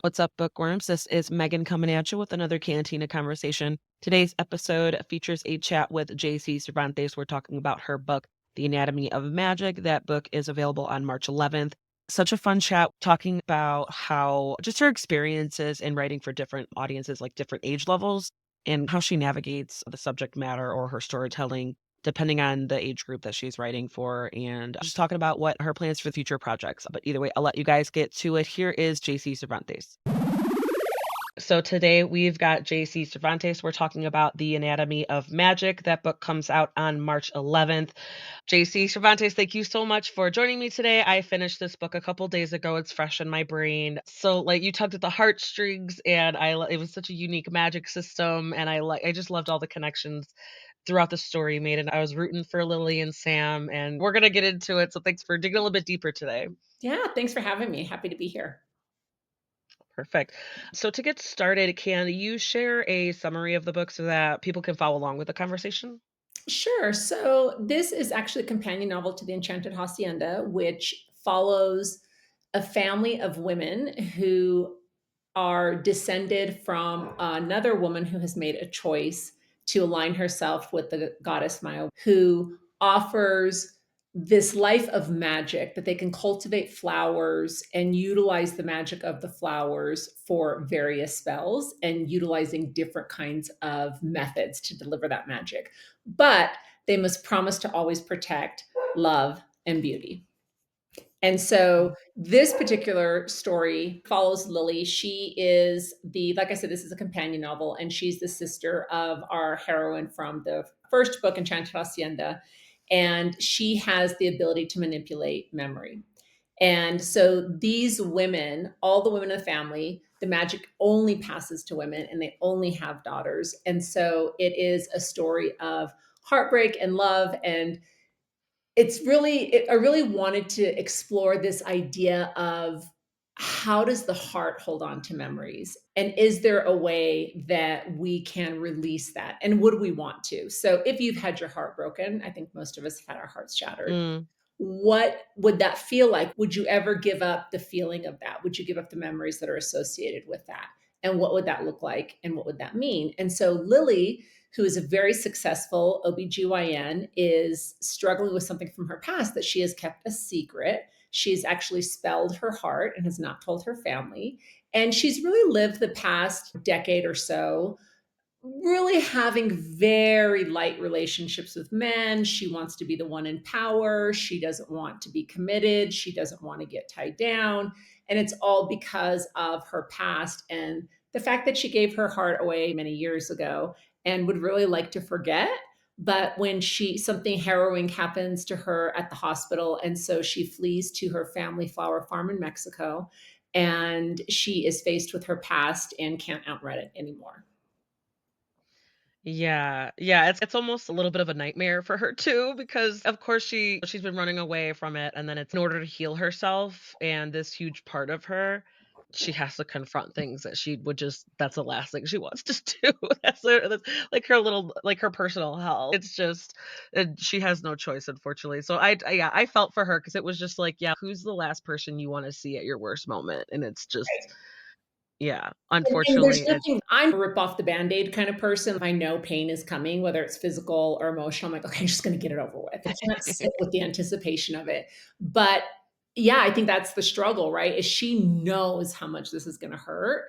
What's up, bookworms? This is Megan coming at you with another Cantina conversation. Today's episode features a chat with JC Cervantes. We're talking about her book, The Anatomy of Magic. That book is available on March 11th. Such a fun chat talking about how just her experiences in writing for different audiences, like different age levels, and how she navigates the subject matter or her storytelling depending on the age group that she's writing for, and just talking about what her plans for future projects. But either way, I'll let you guys get to it. Here is JC Cervantes. So today we've got JC Cervantes. We're talking about The Anatomy of Magic. That book comes out on March 11th. JC Cervantes, thank you so much for joining me today. I finished this book a couple days ago. It's fresh in my brain. So like you tugged at the heartstrings and it was such a unique magic system and I just loved all the connections throughout the story made, and I was rooting for Lily and Sam, and we're going to get into it. So thanks for digging a little bit deeper today. Yeah, thanks for having me. Happy to be here. Perfect. So to get started, can you share a summary of the book so that people can follow along with the conversation? Sure. So, this is actually a companion novel to The Enchanted Hacienda, which follows a family of women who are descended from another woman who has made a choice to align herself with the goddess Maya, who offers this life of magic that they can cultivate flowers and utilize the magic of the flowers for various spells and utilizing different kinds of methods to deliver that magic. But they must promise to always protect love and beauty. And so Mm. this particular story follows Lily. She is like I said, this is a companion novel, and she's the sister of our heroine from the first book, Enchanted Hacienda. And she has the ability to manipulate memory. And so these women, all the women in the family, the magic only passes to women and they only have daughters. And so it is a story of heartbreak and love, and I really wanted to explore this idea of how does the heart hold on to memories? And is there a way that we can release that? And would we want to? So if you've had your heart broken, I think most of us have had our hearts shattered. Mm. What would that feel like? Would you ever give up the feeling of that? Would you give up the memories that are associated with that? And what would that look like? And what would that mean? And so Lily, who is a very successful OBGYN, is struggling with something from her past that she has kept a secret. She's actually spelled her heart and has not told her family. And she's really lived the past decade or so really having very light relationships with men. She wants to be the one in power. She doesn't want to be committed. She doesn't want to get tied down. And it's all because of her past and the fact that she gave her heart away many years ago and would really like to forget. But when something harrowing happens to her at the hospital, and so she flees to her family flower farm in Mexico, and she is faced with her past and can't outrun it anymore. Yeah, yeah, it's almost a little bit of a nightmare for her too, because of course she's been running away from it, and then it's in order to heal herself and this huge part of her, she has to confront things that she would just that's the last thing she wants to do. That's like her little like her personal hell. It's just she has no choice, unfortunately. So yeah, I felt for her because it was just like, yeah, who's the last person you want to see at your worst moment? And it's just yeah, And there's unfortunately, it nothing I'm a rip off the Band-Aid kind of person. I know pain is coming, whether it's physical or emotional. I'm like, okay, I'm just gonna get it over with. I can't sit with the anticipation of it. But yeah, I think that's the struggle, right? Is she knows how much this is gonna hurt,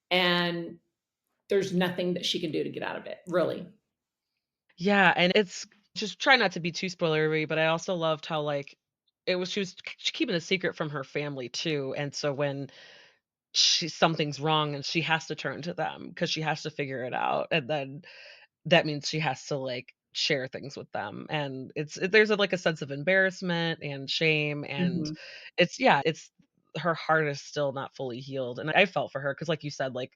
and there's nothing that she can do to get out of it, really. Yeah, and it's just try not to be too spoilery, but I also loved how, like, she was keeping a secret from her family too, and so when something's wrong and she has to turn to them because she has to figure it out, and then that means she has to, like, share things with them, and there's, like, a sense of embarrassment and shame, and Mhm. it's her heart is still not fully healed, and I felt for her because, like you said, like,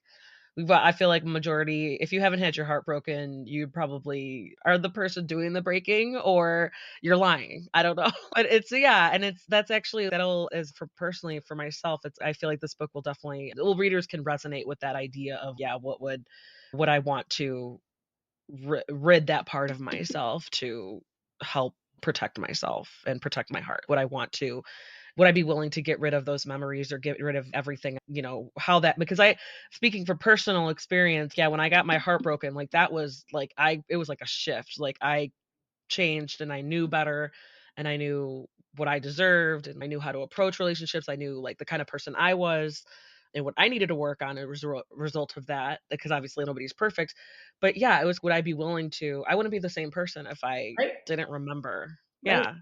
I feel like majority if you haven't had your heart broken, you probably are the person doing the breaking or you're lying. I don't know. But it's yeah, and that's actually that'll is for personally for myself, it's I feel like this book will definitely readers can resonate with that idea of yeah, what I want to rid that part of myself to help protect myself and protect my heart. What I want to would I be willing to get rid of those memories or get rid of everything, how that because I speaking from personal experience, yeah, when I got my heart broken, like, that was, like, I it was like a shift, like, I changed and I knew better and I knew what I deserved and I knew how to approach relationships. I knew like the kind of person I was and what I needed to work on as a result of that because obviously nobody's perfect. But yeah, it was would I be willing to I wouldn't be the same person if I Right, didn't remember. right. Yeah.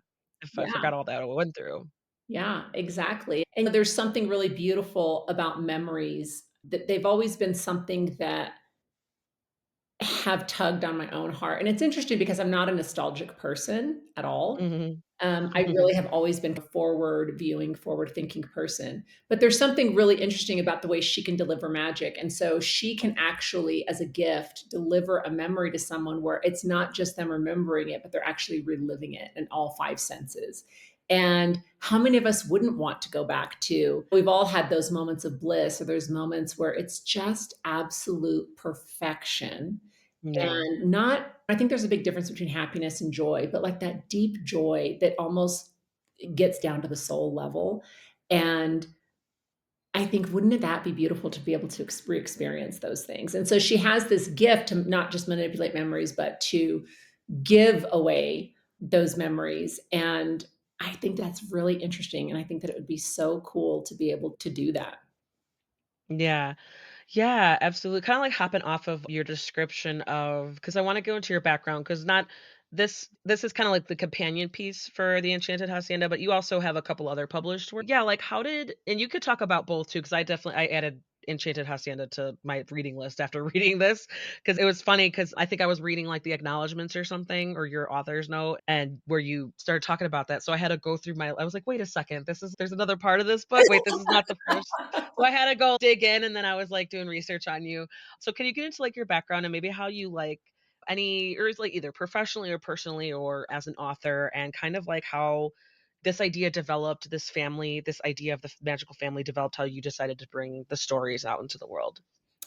If I Yeah. forgot all that I went through. Yeah, exactly. And there's something really beautiful about memories that they've always been something that have tugged on my own heart. And it's interesting because I'm not a nostalgic person at all. Mhm. I really have always been a forward viewing, forward thinking person. But there's something really interesting about the way she can deliver magic. And so she can actually, as a gift, deliver a memory to someone where it's not just them remembering it, but they're actually reliving it in all five senses. And how many of us wouldn't want to go back to? We've all had those moments of bliss or those moments where it's just absolute perfection Yeah. and not I think there's a big difference between happiness and joy, but like that deep joy that almost gets down to the soul level. And I think wouldn't that be beautiful to be able to experience those things? And so she has this gift to not just manipulate memories, but to give away those memories. And I think that's really interesting. And I think that it would be so cool to be able to do that. Yeah. Yeah, absolutely. Kinda like hopping off of your description of because I wanna go into your background because not this is kinda like the companion piece for The Enchanted Hacienda, but you also have a couple other published work. Yeah, like, how did and you could talk about both too, because I added Enchanted Hacienda to my reading list after reading this, because it was funny because I think I was reading, like, the acknowledgments or something, or your author's note, and where you started talking about that, so I had to go through my I was like, "Wait a second, there's another part of this book? Wait, this is not the first." So I had to go dig in, and then I was, like, doing research on you. So can you get into, like, your background and maybe how you, like, any or it's, like, either professionally or personally or as an author, and kind of, like, how this idea developed, this idea of the magical family developed, how you decided to bring the stories out into the world?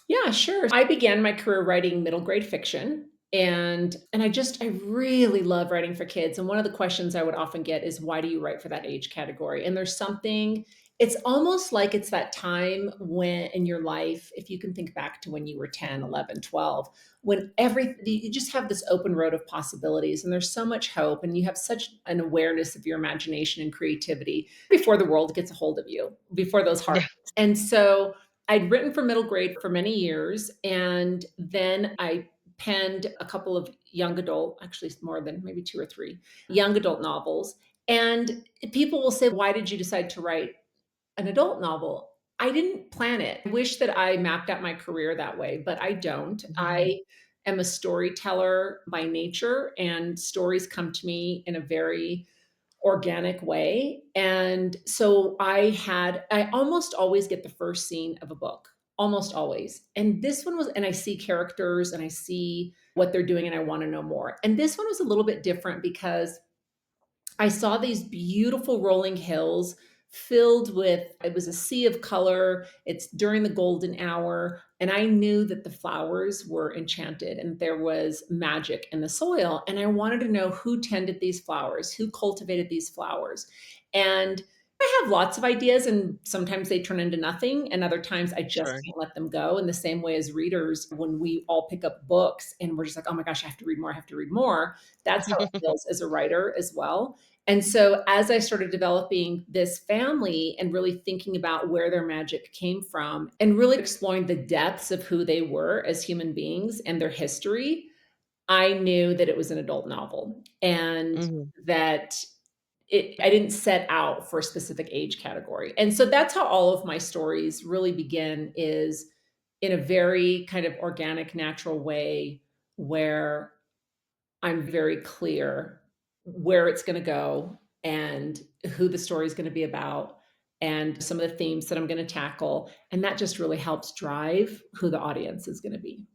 Yeah, sure. I began my career writing middle grade fiction, and I really love writing for kids, and one of the questions I would often get is, "Why do you write for that age category?" And there's something it's almost like it's that time when in your life, if you can think back to when you were 10, 11, 12, when you just have this open road of possibilities, and there's so much hope, and you have such an awareness of your imagination and creativity before the world gets a hold of you, before those hearts. Yeah. And so I'd written for middle grade for many years, and then I penned a couple of young adult, actually more than maybe 2 or 3 young adult novels, and people will say, "Why did you decide to write an adult novel?" I didn't plan it. I wish that I mapped out my career that way, but I don't. I am a storyteller by nature, and stories come to me in a very organic way. And so I almost always get the first scene of a book, almost always. And this one was, and I see characters and I see what they're doing and I want to know more. And this one was a little bit different because I saw these beautiful rolling hills filled with it was a sea of color. It's during the golden hour, and I knew that the flowers were enchanted and there was magic in the soil, and I wanted to know who tended these flowers, who cultivated these flowers. And I have lots of ideas and sometimes they turn into nothing and other times I just Sure. can't let them go in the same way as readers when we all pick up books and we're just like, "Oh my gosh, I have to read more, I have to read more." That's how it feels as a writer as well. And so as I started developing this family and really thinking about where their magic came from and really exploring the depths of who they were as human beings and their history, I knew that it was an adult novel and Mhm. that I didn't set out for a specific age category. And so that's how all of my stories really begin is in a very kind of organic, natural way where I'm very clear where it's gonna go and who the story is gonna be about and some of the themes that I'm gonna tackle, and that just really helps drive who the audience is gonna be.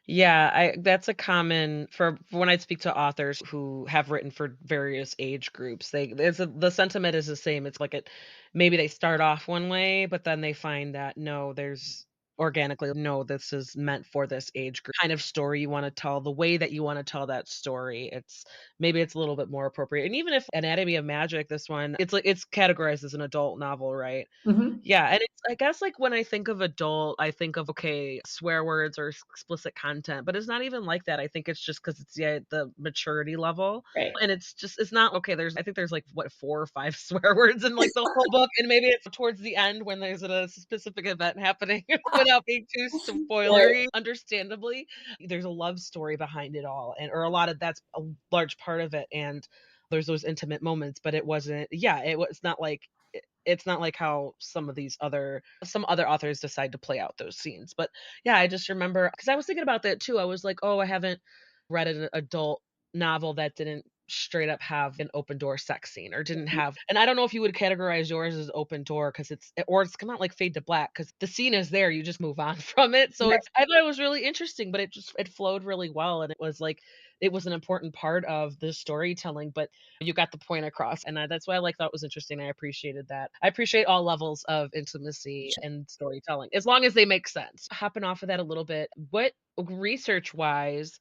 Yeah, I that's a common for when I speak to authors who have written for various age groups. The sentiment is the same. It's like it maybe they start off one way, but then they find that no, there's organically know this is meant for this age group kind of story you wanna tell, the way that you wanna tell that story, it's a little bit more appropriate, and even if Anatomy of Magic, this one, it's categorized as an adult novel, right? Mhm. Yeah, and it's I guess, like, when I think of adult, I think of, okay, swear words or explicit content, but it's not even like that. I think it's just because it's, yeah, the maturity level, Right. and it's not okay, I think there's, like, what, 4 or 5 swear words in, like, the whole book, and maybe it's towards the end when there's a specific event happening without being too Right. spoilery, understandably. There's a love story behind it all, and or a lot of that's a large part of it, and there's those intimate moments, but it wasn't yeah, it's not like how some other authors decide to play out those scenes, but, yeah, I just remember because I was thinking about that too, I was like, "Oh, I haven't read an adult novel that didn't straight up have an open door sex scene or didn't have" and I don't know if you would categorize yours as open door because it's kinda like Fade to Black because the scene is there, you just move on from it, so Right. I thought it was really interesting, but it flowed really well, and it was an important part of the storytelling, but you got the point across, and that's why I thought it was interesting, I appreciated that. I appreciate all levels of intimacy and storytelling, as long as they make sense. Hopping off of that a little bit, what research-wise,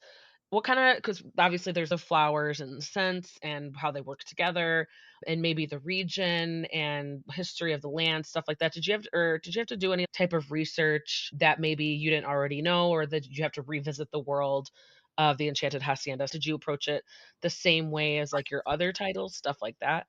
what kinda? Because obviously there's the flowers and the scents and how they work together, and maybe the region and history of the land, stuff like that. Did you have to do any type of research that maybe you didn't already know, or that you have to revisit the world of the Enchanted Haciendas? Did you approach it the same way as, like, your other titles, stuff like that?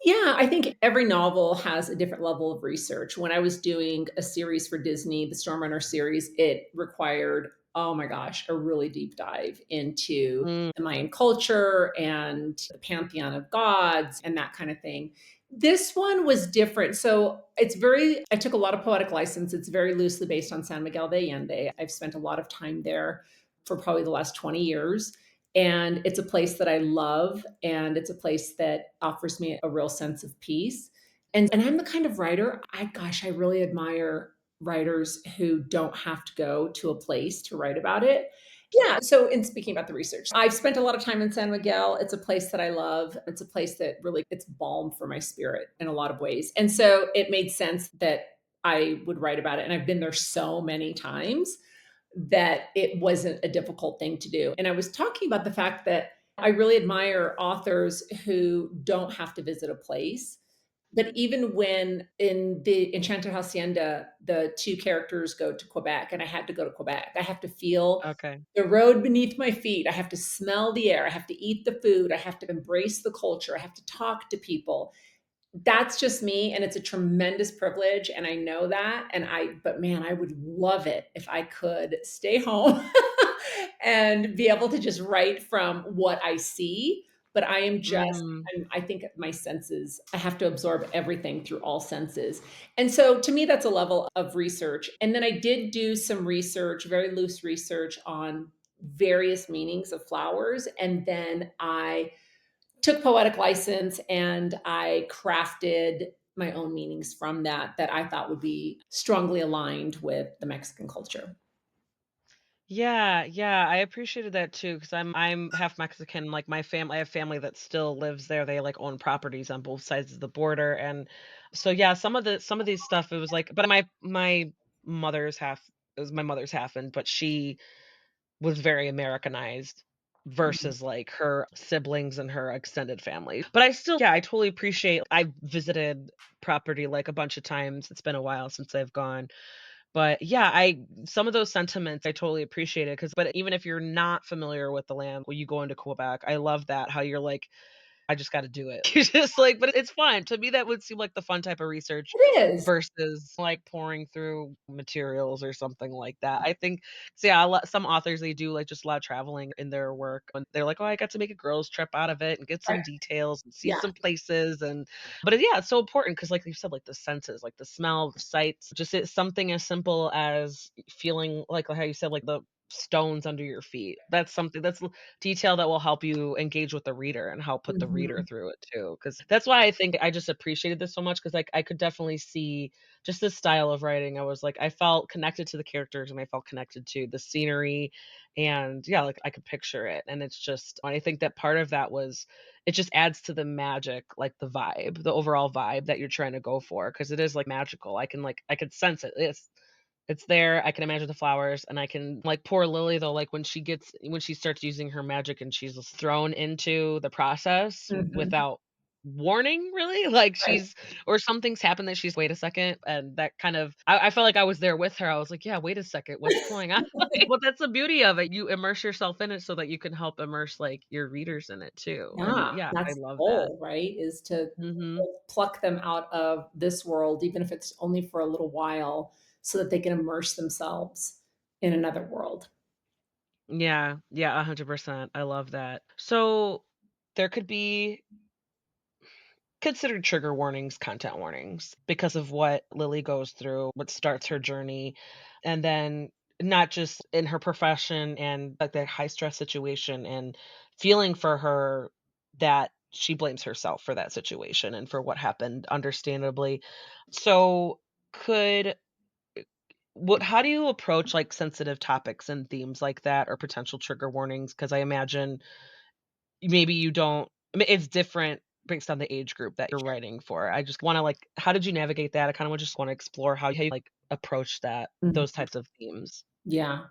Yeah, I think every novel has a different level of research. When I was doing a series for Disney, the Stormrunner series, it required, oh my gosh, a really deep dive into Mm, the Mayan culture and the pantheon of gods and that kind of thing. This one was different. So I took a lot of poetic license. It's very loosely based on San Miguel de Allende. I've spent a lot of time there for probably the last 20 years. And it's a place that I love, and it's a place that offers me a real sense of peace. And I'm the kind of writer, I really admire writers who don't have to go to a place to write about it. Yeah, so in speaking about the research, I've spent a lot of time in San Miguel. It's a place that I love. It's a place that really it's balm for my spirit in a lot of ways. And so it made sense that I would write about it. And I've been there so many times that it wasn't a difficult thing to do. And I was talking about the fact that I really admire authors who don't have to visit a place. But even when in the Enchanted Hacienda, the two characters go to Quebec, and I had to go to Quebec, I have to feel okay. the road beneath my feet. I have to smell the air. I have to eat the food. I have to embrace the culture. I have to talk to people. That's just me, and it's a tremendous privilege, and I know that, but man, I would love it if I could stay home and be able to just write from what I see, but Mm. I think my senses I have to absorb everything through all senses, and so to me, that's a level of research, and then I did do some research, very loose research on various meanings of flowers, and then I took poetic license and I crafted my own meanings from that I thought would be strongly aligned with the Mexican culture. Yeah, yeah, I appreciated that too because I'm half Mexican, like, I have family that still lives there, they, like, own properties on both sides of the border, and so, yeah, some of these stuff, it was like but mother's half it was my mother's half, and but she was very Americanized Mhm, versus, like, her siblings and her extended family, but I still yeah, I totally appreciate I've visited property, like, a bunch of times, it's been a while since I've gone, but yeah, I some of those sentiments I totally appreciate it because but even if you're not familiar with the land, when you go into Quebec, I love that how you're like, I just gotta do it. You're just like but it's fun. To me, that would seem like the fun type of research it is. versus, like, pouring through materials or something like that. I think so, yeah, a lot some authors, they do, like, just a lot of traveling in their work, and they're like, "Oh, I got to make a girls' trip out of it and get Right, some details and see yeah, some places," and but, yeah, it's so important because, like you said, like, the senses, like, the smell, the sights, just it's something as simple as feeling like how you said, like, the stones under your feet. That's detail that will help you engage with the reader and help put the reader mhm, through it too. Because that's why I think I just appreciated this so much. Because like, I could definitely see just this style of writing. I was like I felt connected to the characters and I felt connected to the scenery, and yeah, like, I could picture it, and it's just I think that part of that was it just adds to the magic, like, the vibe, the overall vibe that you're trying to go for, because it is, like, magical. I could sense it. It's there, I can imagine the flowers, and I can like, poor Lily, though, like, when she starts using her magic and she's just thrown into the process Mhm. without warning, really, like, Right. she's or something's happened that she's, "Wait a second," and that kind of I felt like I was there with her, I was like, "Yeah, wait a second, what's going on?" But that's the beauty of it, you immerse yourself in it so that you can help immerse, like, your readers in it too, and Yeah, yeah, I that's the love that. goal, right? Is to Mhm. pluck them out of this world, even if it's only for a little while, so that they can immerse themselves in another world. Yeah, yeah, 100%, I love that. So, there could be considered trigger warnings, content warnings, because of what Lily goes through, what starts her journey, and then not just in her profession and like that high stress situation and feeling for her that she blames herself for that situation and for what happened, understandably. So, could what how do you approach like sensitive topics and themes like that or potential trigger warnings? Because I imagine maybe you don't I mean, it's different based on the age group that you're writing for. I just wanna, like how did you navigate that? I kinda just wanna explore how you, like, approach those Mhm. types of themes. Yeah.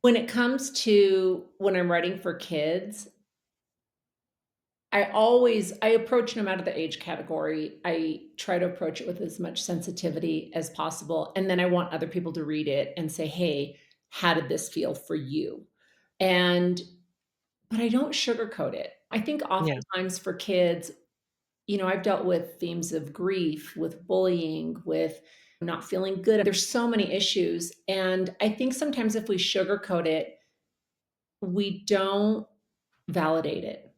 When it comes to when I'm writing for kids, I approach no matter the age category, I try to approach it with as much sensitivity as possible, and then I want other people to read it and say, "Hey, how did this feel for you?" And but I don't sugarcoat it. I think Yeah, oftentimes for kids, I've dealt with themes of grief, with bullying, with not feeling good. There's so many issues, and I think sometimes if we sugarcoat it, we don't validate it.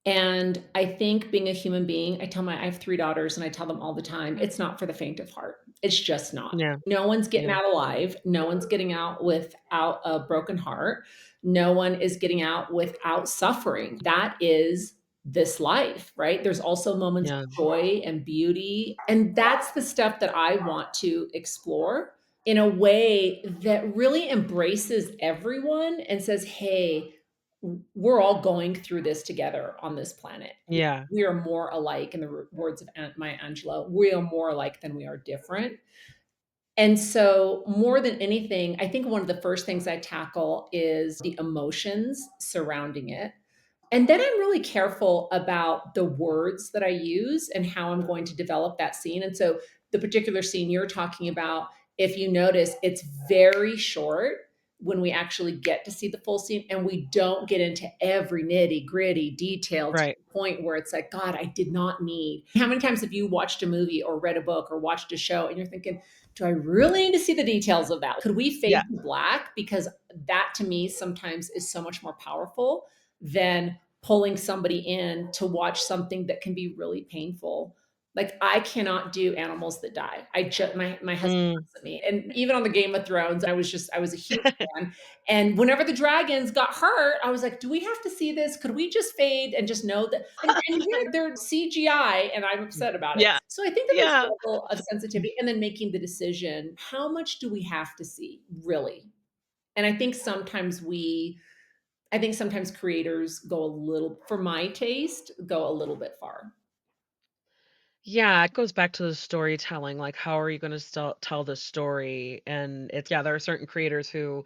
And I think being a human being, I have 3 daughters, and I tell them all the time, it's not for the faint of heart. It's just not. yeah, No one's getting yeah, out alive. No one's getting out without a broken heart. No one is getting out without suffering. That is this life, right? There's also moments yeah, of joy and beauty, and that's the stuff that I want to explore in a way that really embraces everyone and says, "Hey, we're all going through this together on this planet. yeah, We are more alike, in the words of Maya Angelou, we are more alike than we are different. And so, more than anything, I think one of the first things I tackle is the emotions surrounding it. And then I'm really careful about the words that I use and how I'm going to develop that scene. And so the particular scene you're talking about, if you notice, it's very short when we actually get to see the full scene and we don't get into every nitty gritty detail to right. the point where it's like, God, I did not need. How many times have you watched a movie or read a book or watched a show and you're thinking, do I really need to see the details of that? Could we fade Yeah, to black? Because that to me sometimes is so much more powerful than pulling somebody in to watch something that can be really painful. Like I cannot do animals that die. I just my husband mm, looks at me, and even on the Game of Thrones, I was a huge fan. And whenever the dragons got hurt, I was like, "Do we have to see this? Could we just fade and just know that?" And here they're CGI, and I'm upset about it. yeah, So I think that there's a yeah. level of sensitivity, and then making the decision: how much do we have to see, really? And I think sometimes creators go a little for my taste, go a little bit far. Yeah, it goes back to the storytelling, like, how are you gonna still tell this story? And it's yeah, there are certain creators who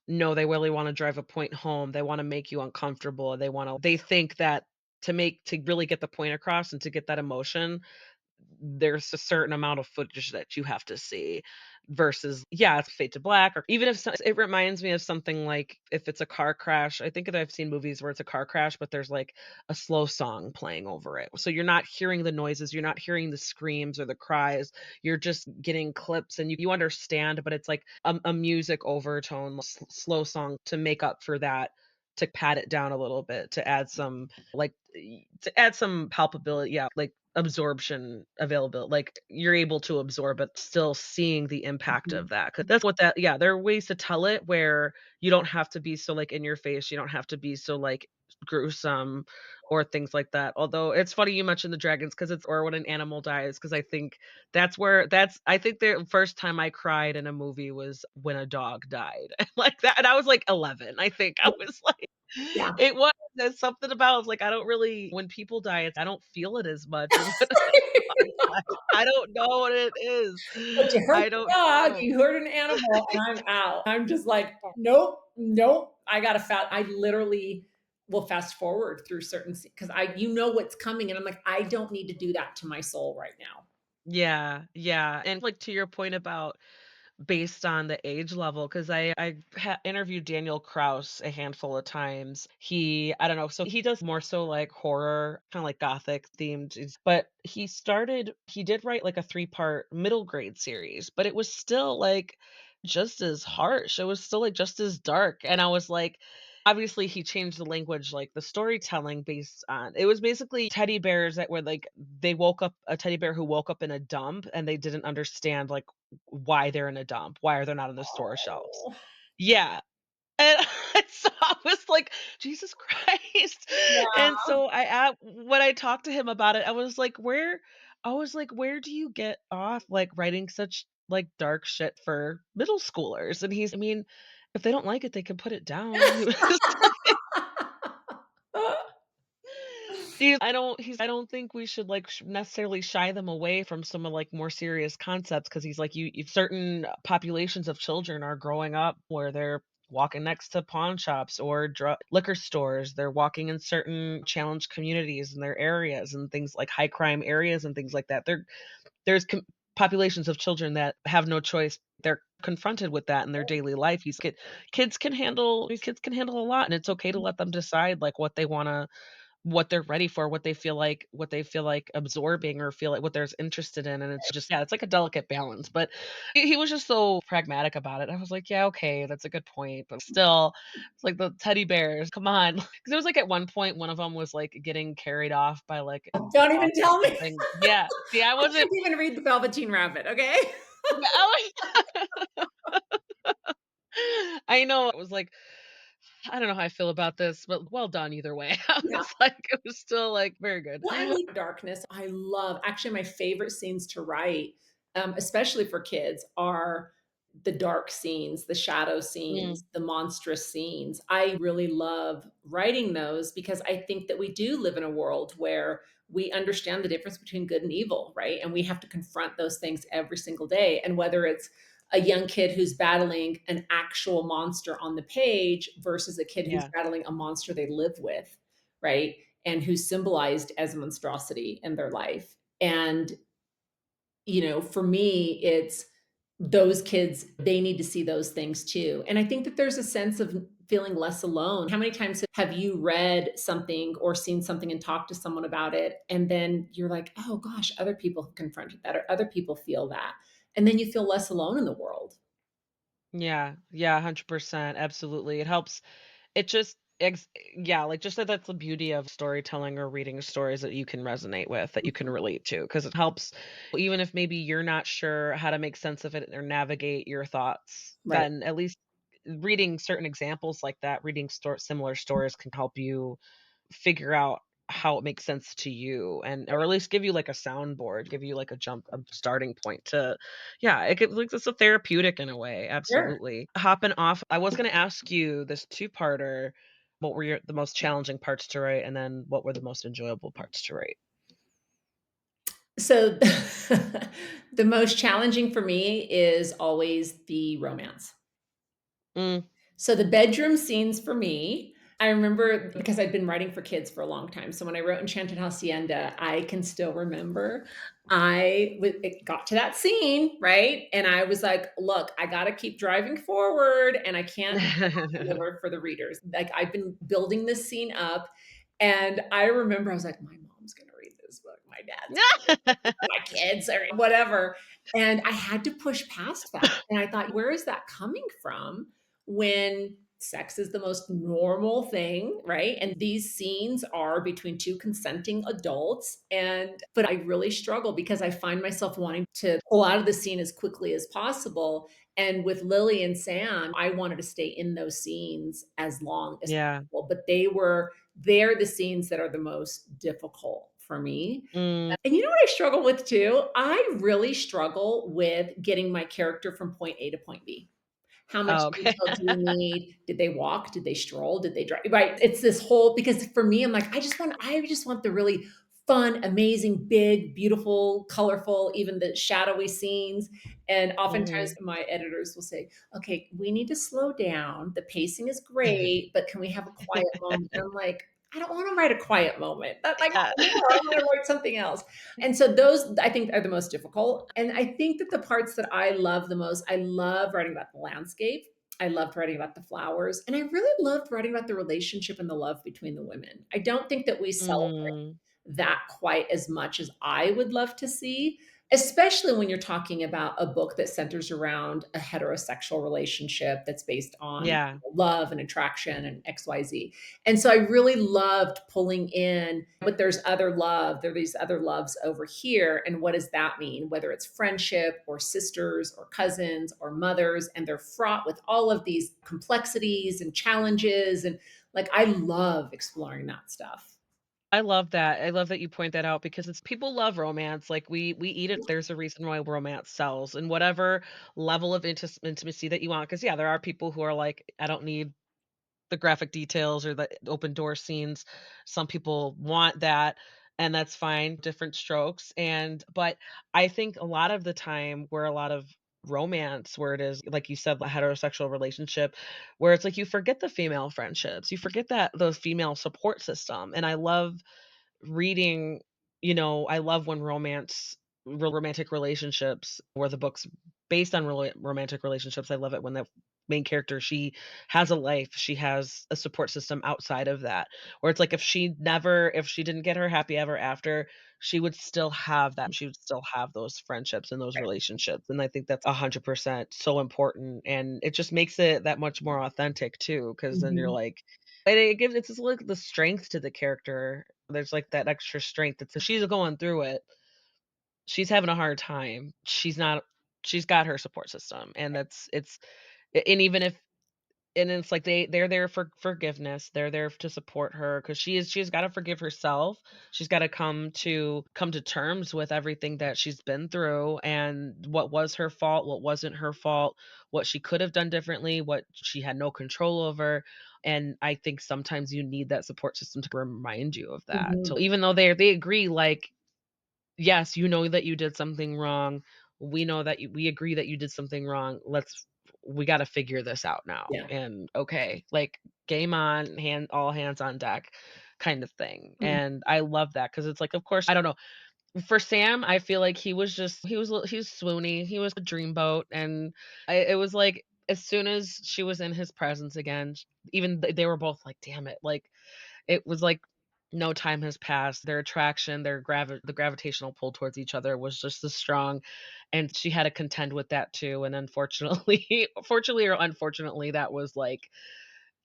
know they really wanna drive a point home, they wanna make you uncomfortable, they think that to really get the point across and to get that emotion, there's a certain amount of footage that you have to see versus yeah, it's fade to black or even if it reminds me of something like if it's a car crash. I think that I've seen movies where it's a car crash, but there's like a slow song playing over it. So you're not hearing the noises, you're not hearing the screams or the cries. You're just getting clips and you understand, but it's like a music overtone, slow song to make up for that, to pat it down a little bit, to add some to add some palpability, yeah, like absorption availability, like you're able to absorb it, still seeing the impact Mhm. of that. Because that's what that yeah, there are ways to tell it where you don't have to be so, like, in your face, you don't have to be so, like, gruesome or things like that. Although it's funny you mentioned the dragons because it's or when an animal dies, because I think that's I think the first time I cried in a movie was when a dog died, like that, and I was, like, 11, I think. I was like Yeah. it was There's something about it's like, I don't really when people die, it's I don't feel it as much as when a dog dies. I don't know what it is. But you hurt I the don't dog, know. you hurt an animal, and I'm out. I'm just like, "Nope, nope." I literally will fast forward through certain because I you know what's coming, and I'm like, "I don't need to do that to my soul right now." Yeah, yeah, and, like, to your point about based on the age level, 'cause I interviewed Daniel Kraus a handful of times. I don't know, so he does more so, like, horror, kinda like gothic themed, but he did write, like, a three-part middle grade series, but it was still, like, just as harsh. It was still, like, just as dark, and I was like obviously, he changed the language, like, the storytelling based on it was basically teddy bears that were, like they woke up a teddy bear who woke up in a dump, and they didn't understand, like, why they're in a dump, why are they not on the store shelves? Oh, Yeah, and so I was like, "Jesus Christ," yeah. and so when I talked to him about it, "Where do you get off, like, writing such, like, dark shit for middle schoolers?" And I mean, "If they don't like it, they can put it down." He was like I don't think we should, like, necessarily shy them away from some of, like, more serious concepts because he's like, "You certain populations of children are growing up where they're walking next to pawn shops or liquor stores, they're walking in certain challenged communities in their areas and things like high crime areas and things like that. There's populations of children that have no choice. They're confronted with that in their daily life. These kids can handle a lot, and it's okay to let them decide, like, what they're ready for, what they feel like absorbing or feel like what they're interested in, and it's just yeah, it's like a delicate balance, but he was just so pragmatic about it. I was like, "Yeah, okay, that's a good point," but still, it's like the teddy bears, come on, because it was like at one point, one of them was, like, getting carried off by, like, a Don't dog even or tell me. something. Yeah. See, I I wasn't can't even read the Velveteen Rabbit, okay? yeah, I know, it was like, I don't know how I feel about this, but well done either way. I Yeah. was like it was still, like, very good. Well, and with darkness, I love actually my favorite scenes to write, especially for kids, are the dark scenes, the shadow Mm, scenes, the monstrous scenes. I really love writing those because I think that we do live in a world where we understand the difference between good and evil, right? And we have to confront those things every single day. And whether it's a young kid who's battling an actual monster on the page versus a kid who's yeah. battling a monster they live with, right? And who's symbolized as a monstrosity in their life. And, for me, it's those kids, they need to see those things too. And I think that there's a sense of feeling less alone. How many times have you read something or seen something and talked to someone about it? And then you're like, oh gosh, other people have confronted that or other people feel that. And then you feel less alone in the world. Yeah, yeah, 100%, absolutely. It helps it just yeah, like, just that's the beauty of storytelling or reading stories that you can resonate with, that you can relate to, because it helps even if maybe you're not sure how to make sense of it or navigate your thoughts, Right. then at least reading certain examples like that, reading similar stories can help you figure out how it makes sense to you and or at least give you like a soundboard, give you like a starting point to yeah, it could like it's a therapeutic in a way, Sure. absolutely. Hopping off, I was gonna ask you this two-parter, what were the most challenging parts to write, and then what were the most enjoyable parts to write? So the most challenging for me is always the romance. Mm. So the bedroom scenes for me, I remember because I'd been writing for kids for a long time. So when I wrote Enchanted Hacienda, I can still remember it got to that scene, right? And I was like, look, I got to keep driving forward and I can't deliver for the readers. Like I've been building this scene up. And I remember I was like, my mom's going to read this book. My dad's my kids or whatever. And I had to push past that. And I thought, where is that coming from when sex is the most normal thing, right? And these scenes are between two consenting adults. But I really struggle because I find myself wanting to pull out of the scene as quickly as possible. And with Lily and Sam, I wanted to stay in those scenes as long as Yeah. possible, but they're the scenes that are the most difficult for me. Mm. And you know what I struggle with too? I really struggle with getting my character from point A to point B. How much Oh, okay. detail do we need? Did they walk? Did they stroll? Did they drive? Right. It's this whole, because for me, I'm like, I just want the really fun, amazing, big, beautiful, colorful, even the shadowy scenes. And oftentimes Mhm. my editors will say, okay, we need to slow down. The pacing is great, but can we have a quiet moment? And I'm like, I don't want to write a quiet moment. That I got Yeah. more. I want to write something else. And so those I think are the most difficult. And I think that the parts that I love the most, I love writing about the landscape. I loved writing about the flowers. And I really loved writing about the relationship and the love between the women. I don't think that we celebrate Mm, that quite as much as I would love to see, especially when you're talking about a book that centers around a heterosexual relationship that's based on yeah. love and attraction and XYZ. And so I really loved pulling in, but there's other love, there are these other loves over here. And what does that mean? Whether it's friendship or sisters or cousins or mothers, and they're fraught with all of these complexities and challenges. And like, I love exploring that stuff. I love that. I love that you point that out because it's people love romance. Like we eat it. There's a reason why romance sells and whatever level of intimacy that you want. Because yeah, there are people who are like, I don't need the graphic details or the open door scenes. Some people want that, and that's fine, different strokes. And but I think a lot of the time where a lot of romance where it is like you said, the heterosexual relationship, where it's like you forget the female friendships, you forget that those female support system. And I love reading, I love when romantic relationships or the books based on romantic relationships. I love it when the main character, she has a life, she has a support system outside of that. Where it's like if she didn't get her happy ever after, she would still have that. She would still have those friendships and those Right. relationships. And I think that's 100% so important. And it just makes it that much more authentic too, because then you're Mhm. like, and it gives it's just like the strength to the character. There's, like, that extra strength. It's she's going through it. She's having a hard time. She's got her support system, and and even if and it's like they're there for forgiveness. They're there to support her because she's gotta forgive herself. She's gotta come to terms with everything that she's been through and what was her fault, what wasn't her fault, what she could have done differently, what she had no control over. And I think sometimes you need that support system to remind you of that. Mhm. So even though they agree, like, yes, you know that you did something wrong. We know that we agree that you did something wrong. We got to figure this out now. Yeah. And okay, like game on, all hands on deck kind of thing. Mhm. And I love that because it's like, of course, I don't know. For Sam, I feel like he was swoony. He was a dreamboat. And it was like, as soon as she was in his presence again, even they were both like, damn it. Like, it was like no time has passed. Their attraction, the gravitational pull towards each other was just as strong, and she had to contend with that too. And unfortunately, fortunately or unfortunately, that was like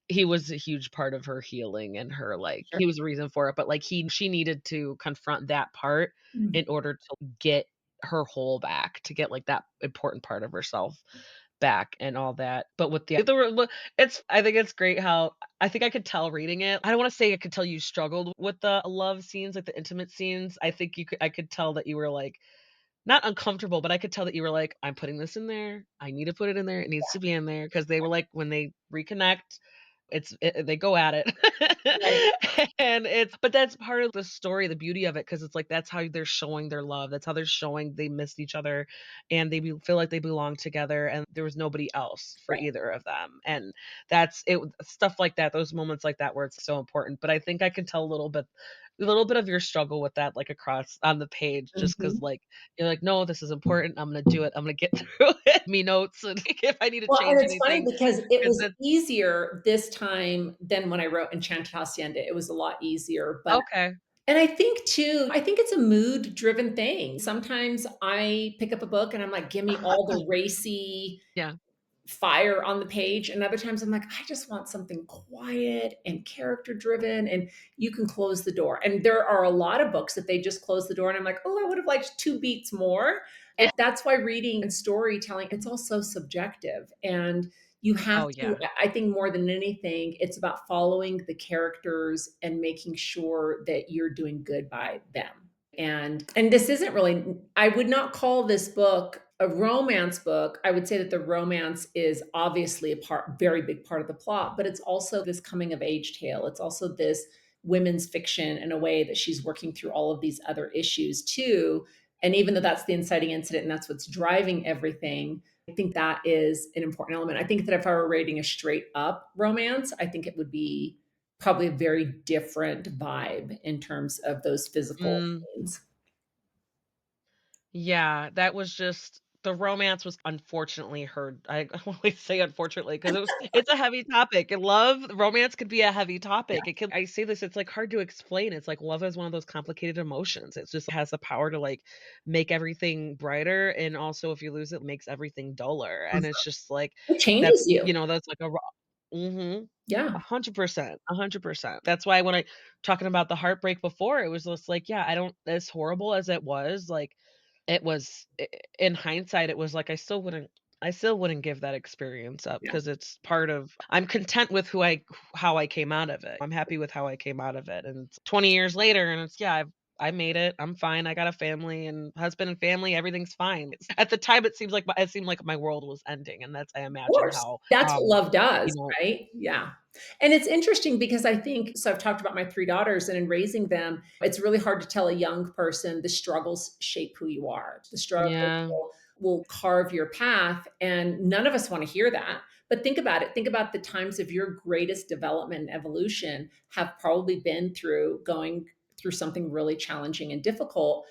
he was a huge part of her healing and her like Sure. he was the reason for it. But like she needed to confront that part Mhm. in order to get her whole back, to get like that important part of herself back and all that. But with it's I think it's great how I think I could tell reading it. I don't wanna say I could tell you struggled with the love scenes, like the intimate scenes. I could tell that you were, like, not uncomfortable, but I could tell that you were like, "I'm putting this in there. I need to put it in there. It needs to be in there because they were like, when they reconnect, they go at it. Right. And it's but that's part of the story, the beauty of it, because it's like that's how they're showing their love. That's how they're showing they missed each other and feel like they belong together and there was nobody else for Right. either of them. And that's it stuff like that, those moments like that where it's so important. But I think I can tell a little bit of your struggle with that like across on the page just because Mhm. like you're like, "No, this is important. I'm gonna do it. I'm gonna get through it." Me notes and if I need to Well, and change it's funny anything because it 'cause was that's easier this time than when I wrote Enchanted Hacienda. It was a lot easier, but okay. and I think too, I think it's a mood driven thing. Sometimes I pick up a book and I'm like, "Give me all the racy Yeah. fire on the page," and other times I'm like, "I just want something quiet and character driven," and you can close the door. And there are a lot of books that they just close the door and I'm like, "Oh, I would have liked 2 beats more." Yeah. And that's why reading and storytelling, it's all so subjective, and you have Oh, to yeah. I think more than anything, it's about following the characters and making sure that you're doing good by them. And this isn't really I would not call this book A romance book, I would say that the romance is obviously a very big part of the plot, but it's also this coming of age tale. It's also this women's fiction in a way that she's working through all of these other issues too. And even though that's the inciting incident and that's what's driving everything, I think that is an important element. I think that if I were rating a straight up romance, I think it would be probably a very different vibe in terms of those physical Mm. scenes. Yeah, that was just the romance was unfortunately heard. I always say unfortunately because it's a heavy topic. And love, romance could be a heavy Yeah, topic. It can I say this, it's like hard to explain. It's like love is one of those complicated emotions. It just has the power to like make everything brighter and also if you lose it makes everything duller. And it's just like it that's changes you. that's like a mhm. Yeah. 100%, 100%. That's why when I talking about the heartbreak before, it was just like, yeah, I don't as horrible as it was, like it was in hindsight, it was like I still wouldn't give that experience up Yeah. because it's part of I'm content with who I how I came out of it. I'm happy with how I came out of it, and it's 20 years later, and it's yeah, I made it. I'm fine. I got a family and husband and family. Everything's fine. At the time, it seemed like my world was ending, and that's I imagine Course. how That's what love you does, know right? Yeah. And it's interesting because I think so I've talked about my 3 daughters, and in raising them, it's really hard to tell a young person the struggles shape who you are. The struggles yeah. will carve your path, and none of us wanna hear that. But think about it. Think about the times of your greatest development and evolution have probably been through going through something really challenging and difficult.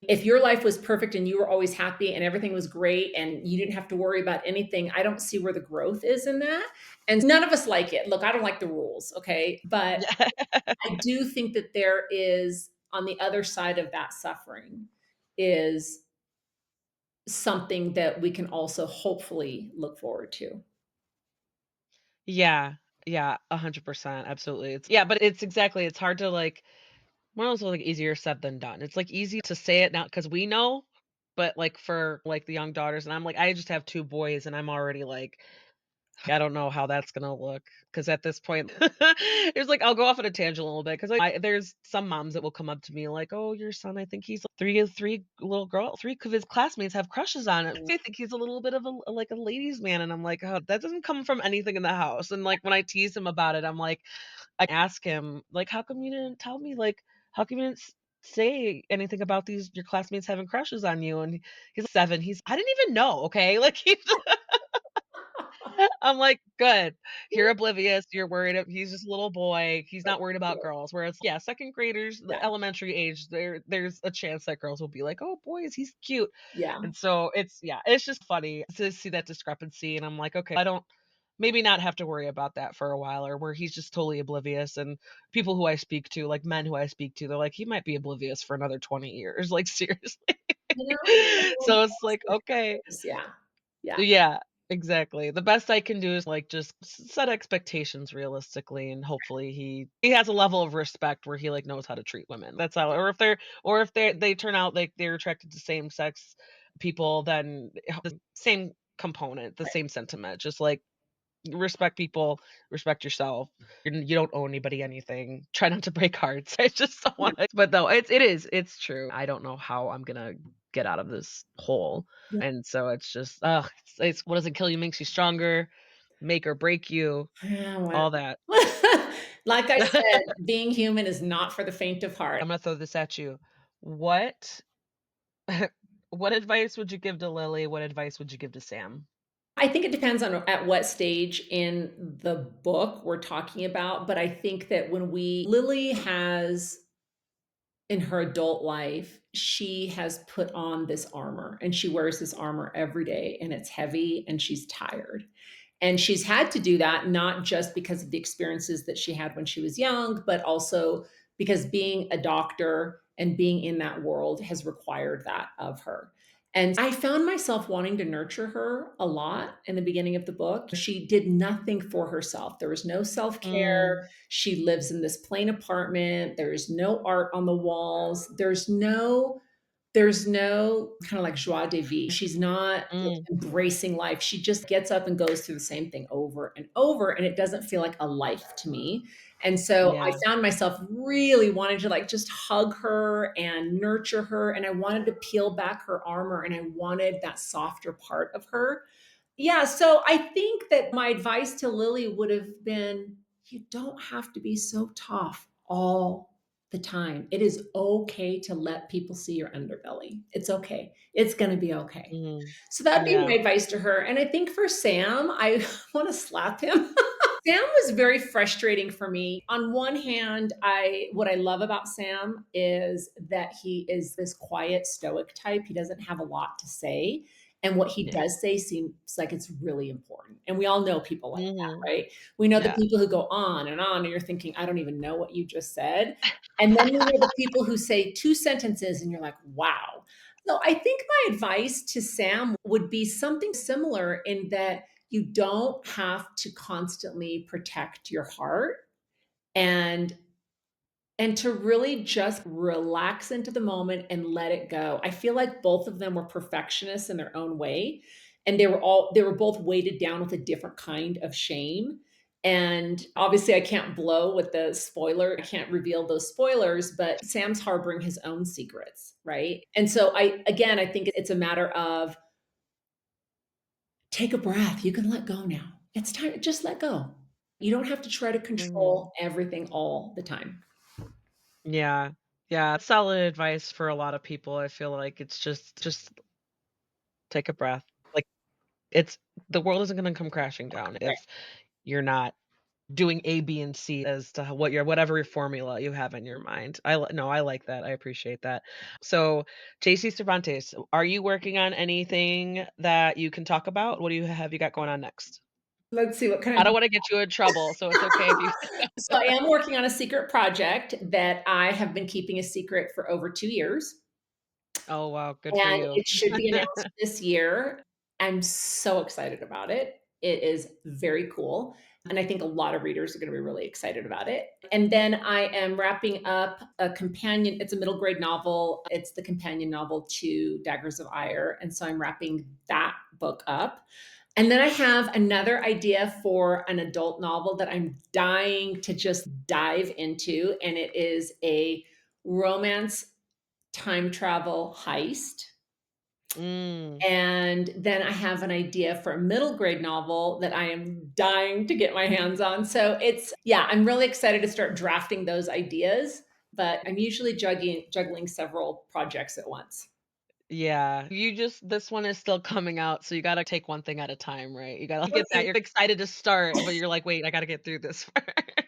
If your life was perfect and you were always happy and everything was great and you didn't have to worry about anything, I don't see where the growth is in that. And none of us like it. Look, I don't like the rules, okay? But I do think that there is, on the other side of that suffering, is something that we can also hopefully look forward to. Yeah. Yeah, 100%, absolutely. It's yeah, but it's exactly it's hard to, like one of those, like, easier said than done. It's, like, easy to say it now because we know, but, like, for, like, the young daughters and I'm like, I just have 2 boys, and I'm already like, I don't know how that's gonna look because at this point it's like I'll go off on a tangent a little bit 'cause, like, there's some moms that will come up to me like, "Oh, your son, I think he's 3 little girl 3 of his classmans have crushes on him. I think he's a little bit of like, a ladies' man," and I'm like, "Oh, that doesn't come from anything in the house," and, like, when I tease him about it, I'm like I ask him, like, "How come you didn't tell me, like, how come you didn't say anything about these your classmates having crushes on you?" And he's 7, "I didn't even know, okay?" Like, he's I'm like, "Good. You're oblivious, you're worried he's just a little boy, he's not worried about girls." Whereas, yeah, 2nd graders, the Yeah. elementary age, there's a chance that girls will be like, "Oh, boys, he's cute." Yeah. And so it's yeah, it's just funny to see that discrepancy, and I'm like, "Okay, I don't maybe not have to worry about that for a while," or where he's just totally oblivious, and people who I speak to, like men who I speak to, they're like, "He might be oblivious for another 20 years." Like, seriously. You know, everyone So it's like, "Okay." does. Yeah. Yeah. Yeah, exactly. The best I can do is, like, just set expectations realistically, and hopefully he has a level of respect where he, like, knows how to treat women. That's how or if they turn out like they're attracted to same sex people, then the same component, the same sentiment, just, like, respect people, respect yourself. You don't owe anybody anything. Try not to break hearts. I just don't Yeah. wanna but no, it's true. I don't know how I'm gonna get out of this hole, Yeah. and so it's just, it's what doesn't kill you makes you stronger, make or break you, Yeah, well. all that. Like I said, being human is not for the faint of heart. I'm gonna throw this at you. What what advice would you give to Lily? What advice would you give to Sam? I think it depends on at what stage in the book we're talking about, but I think that when we Lily has in her adult life, she has put on this armor and she wears this armor every day and it's heavy and she's tired. And she's had to do that not just because of the experiences that she had when she was young, but also because being a doctor and being in that world has required that of her. And I found myself wanting to nurture her a lot in the beginning of the book. She did nothing for herself. There was no self care. Mm, She lives in this plain apartment. There's no art on the walls. There's no There's no kinda like joie de vivre. She's not, like, Mm, embracing life. She just gets up and goes through the same thing over and over, and it doesn't feel like a life to me. And so I yeah. found myself really wanting to, like, just hug her and nurture her, and I wanted to peel back her armor, and I wanted that softer part of her. Yeah, so I think that my advice to Lily would have been, you don't have to be so tough all the time. It is okay to let people see your underbelly. It's okay. It's gonna be okay. Mhm. So that'd be Yeah. my advice to her, and I think for Sam, I wanna slap him. Sam was very frustrating for me. On one hand, I what I love about Sam is that he is this quiet, stoic type. He doesn't have a lot to say, and what he Yeah. does say seems like it's really important. And we all know people like that, Mhm. right? We know the Yeah. people who go on, and you're thinking, "I don't even know what you just said." And then we know the people who say 2 sentences and you're like, "Wow." So I think my advice to Sam would be something similar in that you don't have to constantly protect your heart and to really just relax into the moment and let it go. I feel like both of them were perfectionists in their own way, and they were both weighted down with a different kind of shame. And obviously I can't blow with the spoiler. I can't reveal those spoilers, but Sam's harboring his own secrets, right? And so I think it's a matter of take a breath. You can let go now. It's time, just let go. You don't have to try to Mhm. control everything all the time. Yeah. Yeah, solid advice for a lot of people. I feel like it's just take a breath. Like, it's the world isn't gonna come crashing down Right. if you're not doing A, B, and C as to what your whatever formula you have in your mind. No, I like that. I appreciate that. So, JC Cervantes, are you working on anything that you can talk about? What do you have you got going on next? Let's see what I kind don't of wanna get you in trouble, so it's okay if you So I am working on a secret project that I have been keeping a secret for over 2 years, Oh, wow, good for and you. it should be announced this year. I'm so excited about it. It is very cool, and I think a lot of readers are gonna be really excited about it. And then I am wrapping up a companion it's a middle grade novel. It's the companion novel to Daggers of Ire, and so I'm wrapping that book up. And then I have another idea for an adult novel that I'm dying to just dive into, and it is a romance time travel heist. Mm, And then I have an idea for a middle grade novel that I am dying to get my hands on. So yeah, I'm really excited to start drafting those ideas, but I'm usually juggling several projects at once. yeah, you just this one is still coming out, so you gotta take one thing at a time, right? You gotta get that Okay. you're excited to start, but you're like, "Wait, I gotta get through this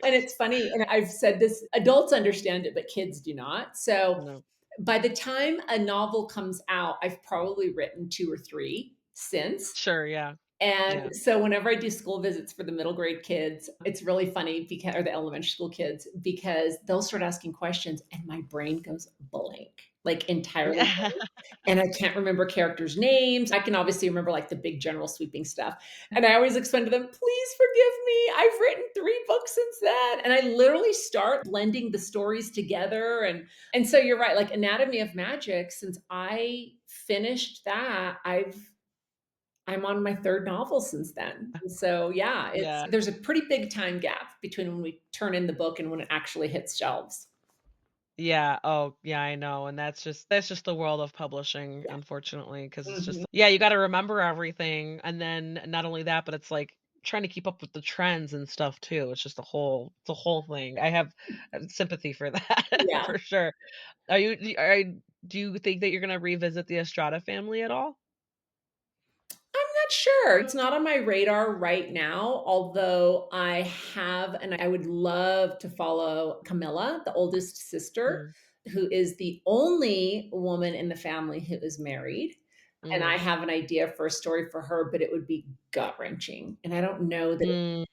And first." it's funny, and I've said this, adults understand it, but kids do not. So No. by the time a novel comes out, I've probably written 2 or 3 since. Sure, yeah. And Yeah. so whenever I do school visits for the middle grade kids, it's really funny because or the elementary school kids, because they'll start asking questions and my brain goes blank, like entirely blank. And I can't remember characters' names. I can obviously remember like the big general sweeping stuff. And I always explain to them, please forgive me. I've written 3 books since then. And I literally start blending the stories together. And so you're right, like Anatomy of Magic, since I finished that, I'm on my 3rd novel since then. And so, yeah, it's Yeah. there's a pretty big time gap between when we turn in the book and when it actually hits shelves. Yeah, oh, yeah, I know, and that's just the world of publishing, Yeah. unfortunately, because it's Mhm. just yeah, you gotta remember everything, and then not only that, but it's like trying to keep up with the trends and stuff too. It's a whole thing. I have, sympathy for that, Yeah. for sure. Do you think that you're gonna revisit the Estrada family at all? I'm not sure. It's not on my radar right now, although I have and I would love to follow Camilla, the oldest sister, Mm, who is the only woman in the family who is married. And I mhm. have an idea for a story for her, but it would be gut-wrenching. And Mm,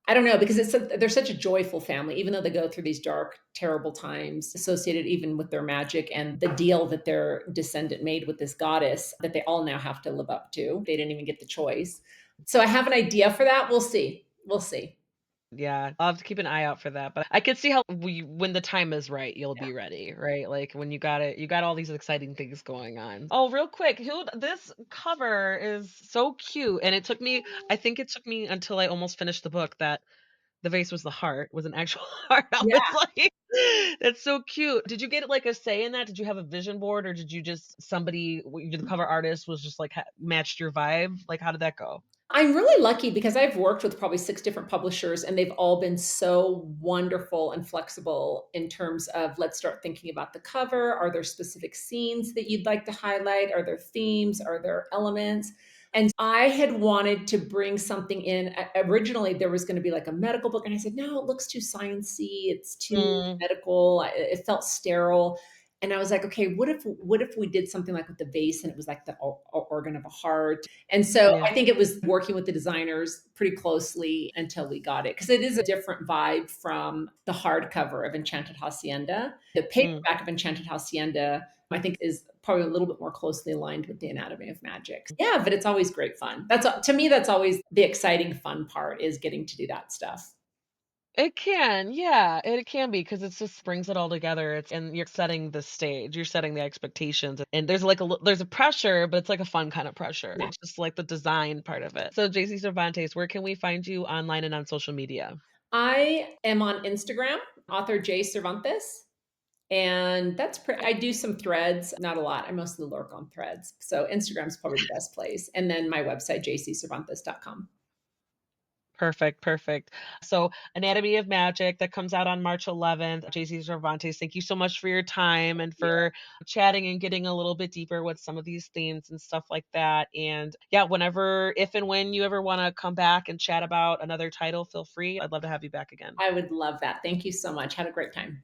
I don't know because they're such a joyful family, even though they go through these dark, terrible times associated even with their magic and the deal that their descendant made with this goddess that they all now have to live up to. They didn't even get the choice. So I have an idea for that. We'll see. We'll see. Yeah, I'll have to keep an eye out for that, but I could see how when the time is right, you'll Yeah. be ready, right? Like, when you got all these exciting things going on. Oh, real quick, who this cover is so cute, and I think it took me until I almost finished the book that the vase was the heart, was an actual heart. I Yeah. was like, "That's so cute." Did you get, like, a say in that? Did you have a vision board, or did you just the cover artist was just, like, matched your vibe? Like, how did that go? I'm really lucky because I've worked with probably 6 different publishers, and they've all been so wonderful and flexible in terms of, "Let's start thinking about the cover. Are there specific scenes that you'd like to highlight? Are there themes? Are there elements?" And I had wanted to bring something in. Originally, there was gonna be like a medical book, and I said, "No, it looks too sciencey. It's too Mm, medical." It felt sterile. And I was like, "Okay, what if we did something like with the vase and it was like the organ of a heart?" And so yeah, I think it was working with the designers pretty closely until we got it, because it is a different vibe from the hardcover of Enchanted Hacienda. The mm. paperback of Enchanted Hacienda, I think, is probably a little bit more closely aligned with the Anatomy of Magic. Yeah, but it's always great fun. To me, that's always the exciting fun part, is getting to do that stuff. It can, yeah, it can be because it just brings it all together. And you're setting the stage, you're setting the expectations, and there's like there's a pressure, but it's like a fun kind of pressure. Yeah. It's just like the design part of it. So, JC Cervantes, where can we find you online and on social media? I am on Instagram, author J Cervantes. And I do some threads, not a lot. I mostly lurk on threads. So Instagram's probably the best place. And then my website, jccervantes.com. Perfect, perfect. So, Anatomy of Magic that comes out on March 11th. JC Cervantes, thank you so much for your time and Yeah, for chatting and getting a little bit deeper with some of these themes and stuff like that. And yeah, whenever, if and when you ever want to come back and chat about another title, feel free. I'd love to have you back again. I would love that. Thank you so much. Had a great time.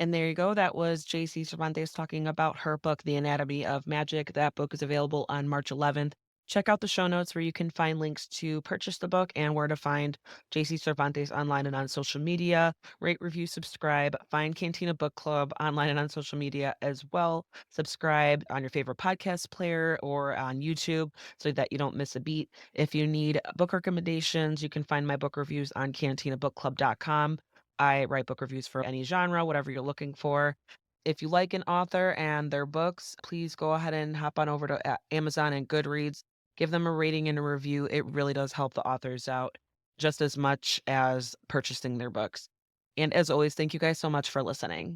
And there you go. That was JC Cervantes talking about her book, The Anatomy of Magic. That book is available on March 11th. Check out the show notes where you can find links to purchase the book and where to find JC Cervantes online and on social media. Rate, review, subscribe. Find Cantina Book Club online and on social media as well. Subscribe on your favorite podcast player or on YouTube so that you don't miss a beat. If you need book recommendations, you can find my book reviews on cantinabookclub.com. I write book reviews for any genre, whatever you're looking for. If you like an author and their books, please go ahead and hop on over to Amazon and Goodreads. Give them a rating and a review. It really does help the authors out just as much as purchasing their books. And as always, thank you guys so much for listening.